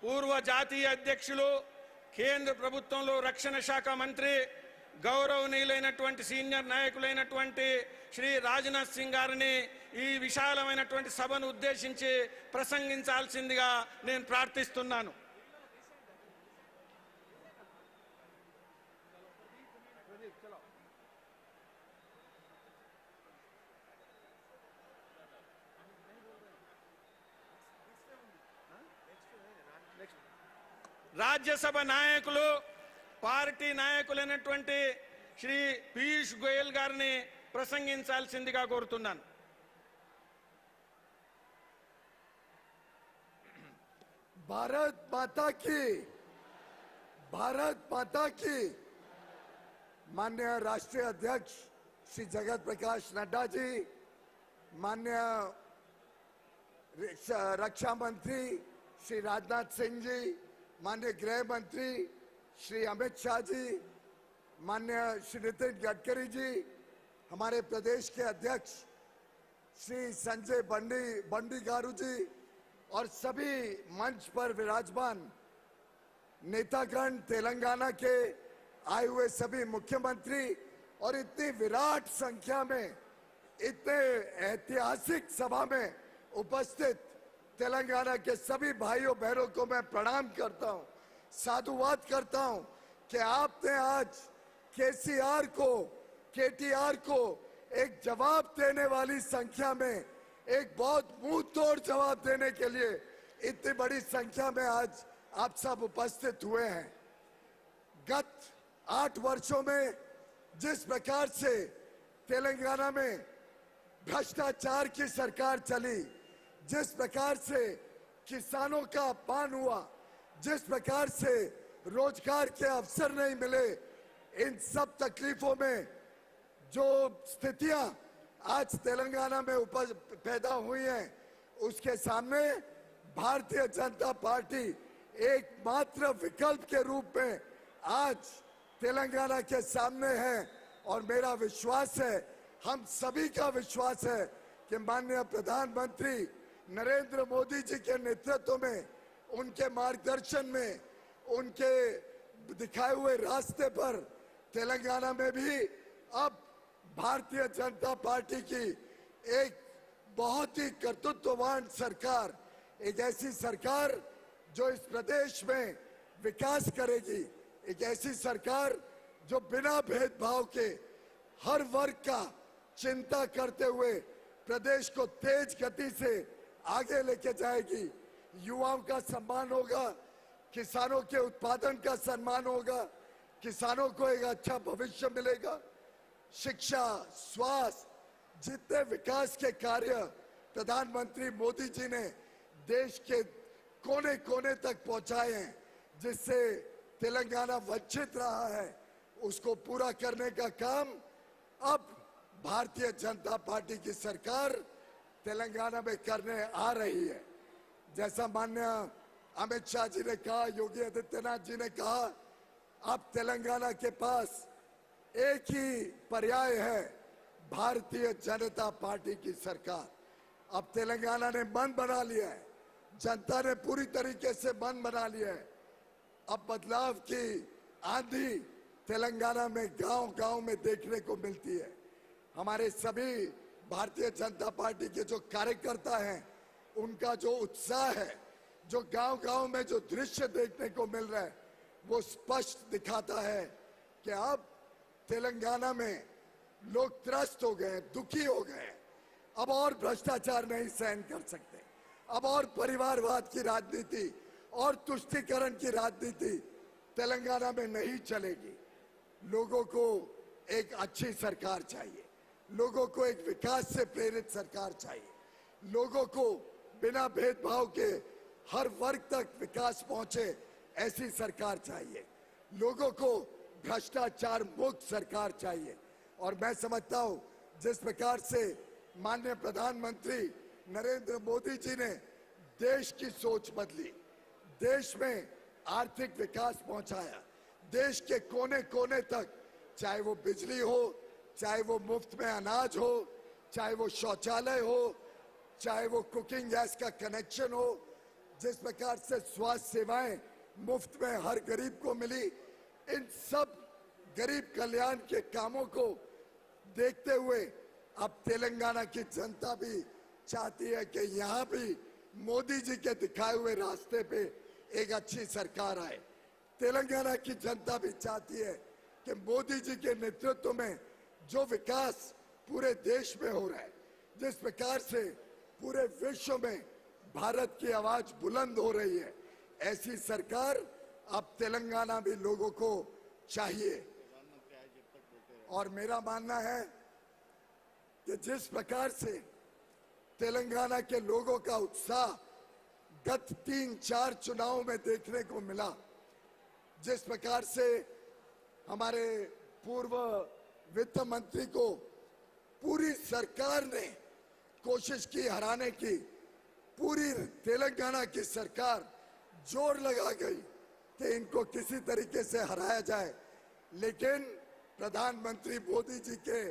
పూర్వ జాతీయ అధ్యక్షులు కేంద్ర ప్రభుత్వంలో రక్షణ శాఖ మంత్రి గౌరవనీయులైనటువంటి సీనియర్ నాయకులైనటువంటి శ్రీ రాజ్నాథ్ సింగ్ గారిని ఈ విశాలమైనటువంటి సభను ఉద్దేశించి ప్రసంగించాల్సిందిగా నేను ప్రార్థిస్తున్నాను. రాజ్యసభ నాయకులు పార్టీ నాయకులైనటువంటి శ్రీ పీయూష్ గోయల్ గారిని ప్రసంగించాల్సిందిగా కోరుతున్నాను. भारत माता की, भारत माता की। माननीय राष्ट्रीय अध्यक्ष श्री जगत प्रकाश नड्डा जी, माननीय रक्षा मंत्री श्री राजनाथ सिंह जी, माननीय गृह मंत्री श्री अमित शाह जी, माननीय श्री नितिन गडकरी जी, हमारे प्रदेश के अध्यक्ष श्री संजय बंडी गारू जी और सभी मंच पर विराजमान नेतागण, तेलंगाना के आए हुए सभी मुख्यमंत्री और इतनी विराट संख्या में इतने ऐतिहासिक सभा में उपस्थित तेलंगाना के सभी भाइयों बहनों को मैं प्रणाम करता हूं, साधुवाद करता हूं कि आपने आज केटीआर को एक जवाब देने वाली संख्या में, एक बहुत मुंह तोड़ जवाब देने के लिए इतनी बड़ी संख्या में आज आप सब उपस्थित हुए हैं। गत 8 वर्षों में जिस प्रकार से तेलंगाना में भ्रष्टाचार की सरकार चली, जिस प्रकार से किसानों का अपमान हुआ, जिस प्रकार से रोजगार के अवसर नहीं मिले, इन सब तकलीफों में जो स्थितियां आज तेलंगाना में पैदा हुई हैं, उसके सामने भारतीय जनता पार्टी एकमात्र विकल्प के रूप में आज तेलंगाना के सामने है। और मेरा विश्वास है, हम सभी का विश्वास है कि माननीय प्रधानमंत्री नरेंद्र मोदी जी के नेतृत्व में, उनके मार्गदर्शन में, उनके दिखाए हुए रास्ते पर तेलंगाना में भी अब भारतीय जनता पार्टी की एक बहुत ही कर्तृत्ववान सरकार, एक ऐसी सरकार जो इस प्रदेश में विकास करेगी, एक ऐसी सरकार जो बिना भेदभाव के हर वर्ग का चिंता करते हुए प्रदेश को तेज गति से आगे लेके जाएगी। युवाओं का सम्मान होगा, किसानों के उत्पादन का सम्मान होगा, किसानों को एक अच्छा भविष्य मिलेगा। शिक्षा, स्वास्थ्य, जितने विकास के कार्य प्रधानमंत्री मोदी जी ने देश के कोने कोने तक पहुंचाए हैं, जिससे तेलंगाना वंचित रहा है, उसको पूरा करने का काम अब भारतीय जनता पार्टी की सरकार तेलंगाना में करने आ रही है। जैसा माननीय अमित शाह जी ने कहा, योगी आदित्यनाथ जी ने कहा, अब तेलंगाना के पास एक ही पर्याय है, भारतीय जनता पार्टी की सरकार। अब तेलंगाना ने मन बना लिया है, जनता ने पूरी तरीके से मन बना लिया है। अब बदलाव की आंधी तेलंगाना में गांव-गांव में देखने को मिलती है। हमारे सभी भारतीय जनता पार्टी के जो कार्यकर्ता हैं, उनका जो उत्साह है, जो गांव-गांव में जो दृश्य देखने को मिल रहा है, वो स्पष्ट दिखाता है कि अब तेलंगाना में लोग त्रस्त हो गए, दुखी हो गए। अब और भ्रष्टाचार नहीं सहन कर सकते, अब और परिवारवाद की राजनीति और तुष्टीकरण की राजनीति तेलंगाना में नहीं चलेगी। लोगों को एक अच्छी सरकार चाहिए, लोगों को एक विकास से प्रेरित सरकार चाहिए, लोगों को बिना भेदभाव के हर वर्ग तक विकास पहुंचे ऐसी सरकार चाहिए, लोगों को भ्रष्टाचार मुक्त सरकार चाहिए। और मैं समझता हूं जिस प्रकार से माननीय प्रधानमंत्री नरेंद्र मोदी जी ने देश की सोच बदली, देश में आर्थिक विकास पहुंचाया, देश के कोने कोने तक, चाहे वो बिजली हो, चाहे वो मुफ्त में अनाज हो, चाहे वो शौचालय हो, चाहे वो कुकिंग गैस का कनेक्शन हो, जिस प्रकार से स्वास्थ्य सेवाएं मुफ्त में हर गरीब को मिली, इन सब गरीब कल्याण के कामों को देखते हुए अब तेलंगाना की जनता भी चाहती है कि यहाँ भी मोदी जी के दिखाए हुए रास्ते पे एक अच्छी सरकार आए। तेलंगाना की जनता भी चाहती है कि मोदी जी के नेतृत्व में जो विकास पूरे देश में हो रहा है, जिस प्रकार से पूरे विश्व में भारत की आवाज बुलंद हो रही है, ऐसी सरकार अब तेलंगाना भी लोगों को चाहिए। और मेरा मानना है कि जिस प्रकार से तेलंगाना के लोगों का उत्साह गत 3-4 चुनावों में देखने को मिला, जिस प्रकार से हमारे पूर्व वित्त मंत्री को पूरी सरकार ने कोशिश की हराने की, पूरी तेलंगाना की सरकार जोर लगा गई कि इनको किसी तरीके से हराया जाए, लेकिन प्रधानमंत्री मोदी जी के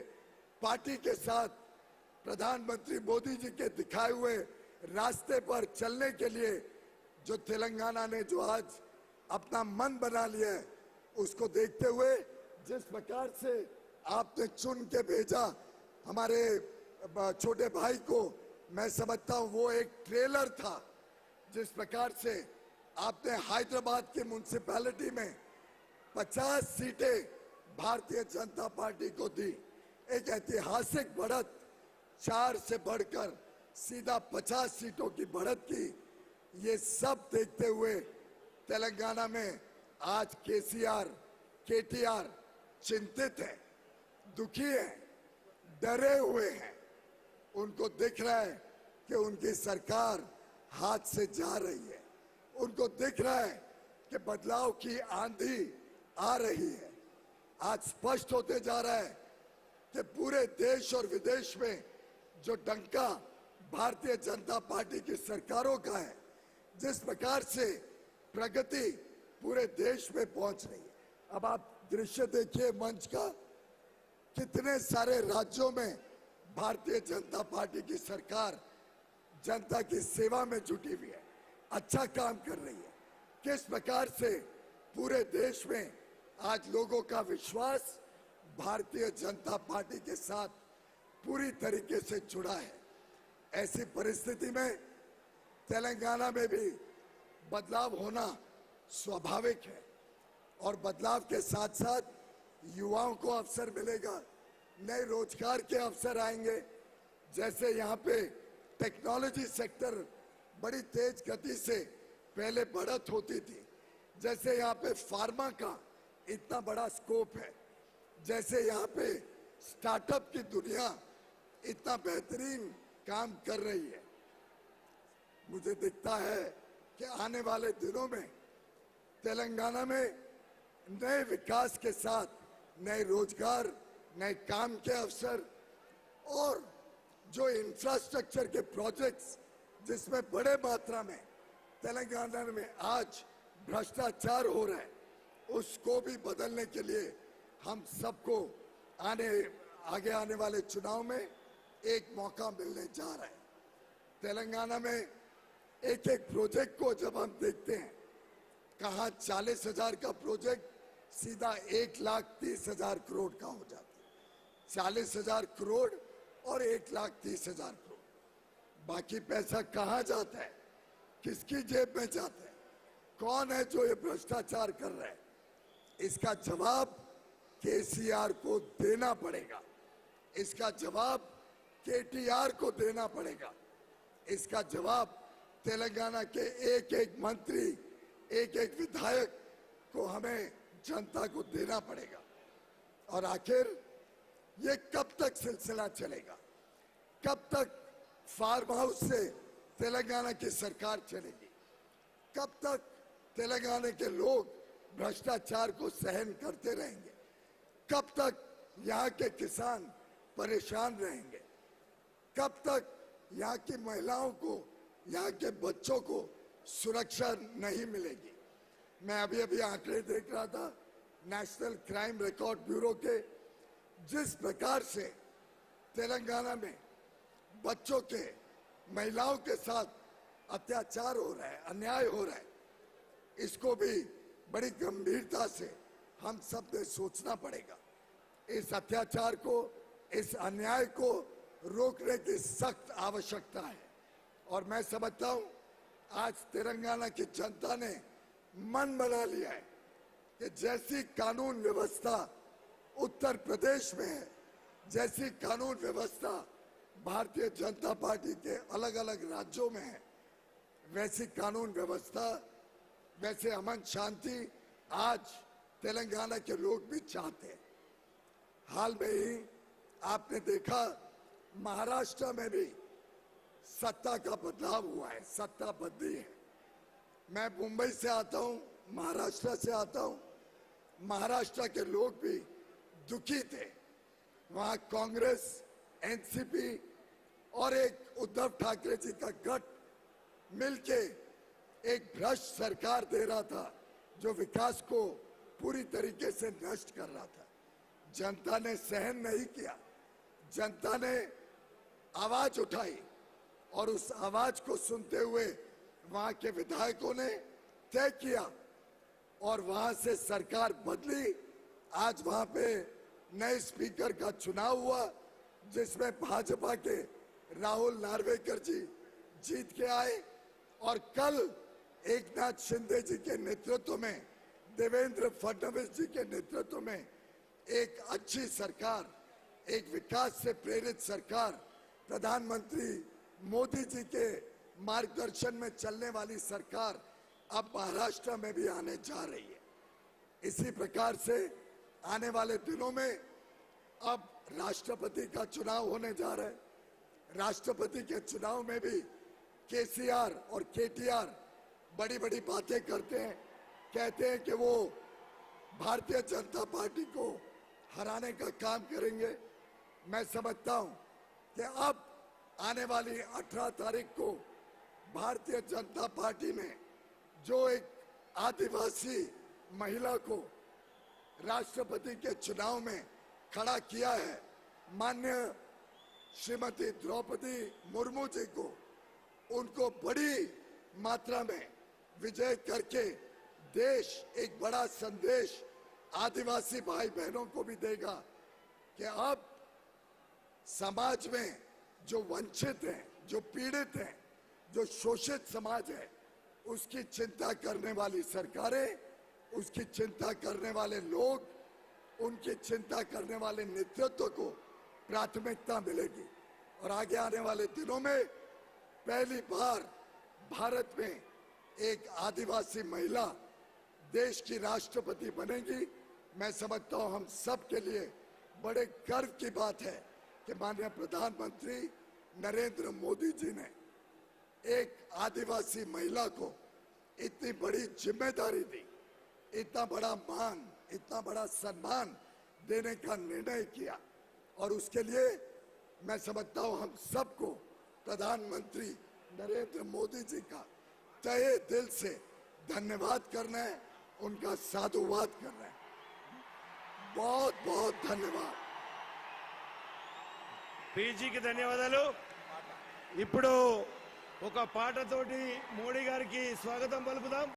पार्टी के साथ, प्रधानमंत्री मोदी जी के दिखाए हुए रास्ते पर चलने के लिए जो तेलंगाना ने जो आज अपना मन बना लिया है, उसको देखते हुए जिस प्रकार से आपने चुन के भेजा हमारे छोटे भाई को, मैं समझता हूं वो एक ट्रेलर था। जिस प्रकार से आपने हैदराबाद की म्युनिसिपैलिटी में 50 सीटें भारतीय जनता पार्टी को दी, एक ऐतिहासिक बढ़त, 4 से बढ़कर सीधा 50 सीटों की बढ़त की। ये सब देखते हुए तेलंगाना में आज केटीआर चिंतित है, दुखी है, डरे हुए हैं। उनको दिख रहा है कि उनकी सरकार हाथ से जा रही है, उनको दिख रहा है कि बदलाव की आंधी आ रही है। आज स्पष्ट होते जा रहा है कि पूरे देश और विदेश में जो डंका भारतीय जनता पार्टी की सरकारों का है, जिस प्रकार से प्रगति पूरे देश में पहुंच रही है। अब आप दृश्य देखिए मंच का, कितने सारे राज्यों में भारतीय जनता पार्टी की सरकार जनता की सेवा में जुटी हुई है, अच्छा काम कर रही है। किस प्रकार से पूरे देश में आज लोगों का विश्वास भारतीय जनता पार्टी के साथ पूरी तरीके से जुड़ा है। ऐसी परिस्थिति में तेलंगाना में भी बदलाव होना स्वाभाविक है और बदलाव के साथ साथ युवाओं को अवसर मिलेगा, नए रोजगार के अवसर आएंगे। जैसे यहाँ पे टेक्नोलॉजी सेक्टर बड़ी तेज गति से पहले बढ़त होती थी, जैसे यहाँ पे फार्मा का इतना बड़ा स्कोप है, जैसे यहाँ पे स्टार्टअप की दुनिया इतना बेहतरीन काम कर रही है। मुझे दिखता है कि आने वाले दिनों में तेलंगाना में नए विकास के साथ नए रोजगार, नए काम के अवसर और जो इंफ्रास्ट्रक्चर के प्रोजेक्ट्स जिसमें बड़े मात्रा में तेलंगाना में आज भ्रष्टाचार हो रहा है, उसको भी बदलने के लिए हम सबको आगे आने वाले चुनाव में एक मौका मिलने जा रहा है। तेलंगाना में एक एक प्रोजेक्ट को जब हम देखते हैं, कहाँ 40,000 का प्रोजेक्ट सीधा 1,30,000 करोड़ का हो जाता है। 40,000 करोड़ और 1,30,000 करोड़, बाकी पैसा कहाँ जाता है, किसकी जेब में जाता है, कौन है जो ये भ्रष्टाचार कर रहा है? इसका जवाब केसीआर को देना पड़ेगा, इसका जवाब केटीआर को देना पड़ेगा, इसका जवाब तेलंगाना के एक एक मंत्री, एक एक विधायक को हमें जनता को देना पड़ेगा। और आखिर ये कब तक सिलसिला चलेगा? कब तक फार्म हाउस से तेलंगाना की सरकार चलेगी? कब तक तेलंगाना के लोग भ्रष्टाचार को सहन करते रहेंगे? कब तक यहाँ के किसान परेशान रहेंगे? कब तक यहाँ की महिलाओं को, यहाँ के बच्चों को सुरक्षा नहीं मिलेगी? मैं अभी आंकड़े देख रहा था नेशनल क्राइम रिकॉर्ड ब्यूरो के, जिस प्रकार से तेलंगाना में बच्चों के, महिलाओं के साथ अत्याचार हो रहा है, अन्याय हो रहा है, इसको भी बड़ी गंभीरता से हम सब ने सोचना पड़ेगा। इस अत्याचार को, इस अन्याय को रोकने की सख्त आवश्यकता है। और मैं समझता हूं आज तेलंगाना की जनता ने मन बना लिया है कि जैसी कानून व्यवस्था उत्तर प्रदेश में है, जैसी कानून व्यवस्था भारतीय जनता पार्टी के अलग अलग राज्यों में है, वैसी कानून व्यवस्था, वैसे अमन शांति आज तेलंगाना के लोग भी चाहते हैं। हाल में ही आपने देखा महाराष्ट्र में भी सत्ता का बदलाव हुआ है, सत्ता बदली है। मैं मुंबई से आता हूं, महाराष्ट्र से आता हूं। महाराष्ट्र के लोग भी दुखी थे। वहां कांग्रेस, एनसीपी और एक उद्धव ठाकरे जी का गठ मिलके एक भ्रष्ट सरकार दे रहा था जो विकास को पूरी तरीके से नष्ट कर रहा था। जनता ने सहन नहीं किया, जनता ने आवाज उठाई और उस आवाज को सुनते हुए वहां के विधायकों ने तय किया और वहां से सरकार बदली। आज वहां पे नए स्पीकर का चुनाव हुआ जिसमें भाजपा के राहुल नार्वेकर जी जीत के आए और कल एकनाथ शिंदे जी के नेतृत्व में, देवेंद्र फडणवीस जी के नेतृत्व में एक अच्छी सरकार, एक विकास से प्रेरित सरकार, प्रधानमंत्री मोदी जी के मार्गदर्शन में चलने वाली सरकार अब महाराष्ट्र में भी आने जा रही है। इसी प्रकार से आने वाले दिनों में अब राष्ट्रपति का चुनाव होने जा रहा है। राष्ट्रपति के चुनाव में भी केसीआर और केटीआर बड़ी बड़ी बातें करते हैं, कहते हैं कि वो भारतीय जनता पार्टी को हराने का काम करेंगे। मैं समझता हूं कि अब आने वाली 18 तारीख को भारतीय जनता पार्टी ने जो एक आदिवासी महिला को राष्ट्रपति के चुनाव में खड़ा किया है, माननीय श्रीमती द्रौपदी मुर्मू जी को, उनको बड़ी मात्रा में विजय करके देश एक बड़ा संदेश आदिवासी भाई बहनों को भी देगा कि अब समाज में जो वंचित हैं, जो पीड़ित हैं, जो शोषित समाज है, उसकी चिंता करने वाली सरकारें, उसकी चिंता करने वाले लोग, उनकी चिंता करने वाले नेतृत्व को प्राथमिकता मिलेगी। और आगे आने वाले दिनों में पहली बार भारत में एक आदिवासी महिला देश की राष्ट्रपति बनेगी। मैं समझता हूं हम सब के लिए बड़े गर्व की बात है कि माननीय प्रधानमंत्री नरेंद्र मोदी जी ने एक आदिवासी महिला को इतनी बड़ी जिम्मेदारी दी, इतना बड़ा मान, इतना बड़ा सम्मान देने का निर्णय किया। और उसके लिए मैं समझता हूं हम सबको प्रधानमंत्री नरेंद्र मोदी जी का तहे दिल से धन्यवाद करना है, उनका साधुवाद करना है। बहुत बहुत धन्यवाद। పీజీకి ధన్యవాదాలు. ఇప్పుడు ఒక పాటతోటి మోడీ గారికి స్వాగతం పలుకుదాం.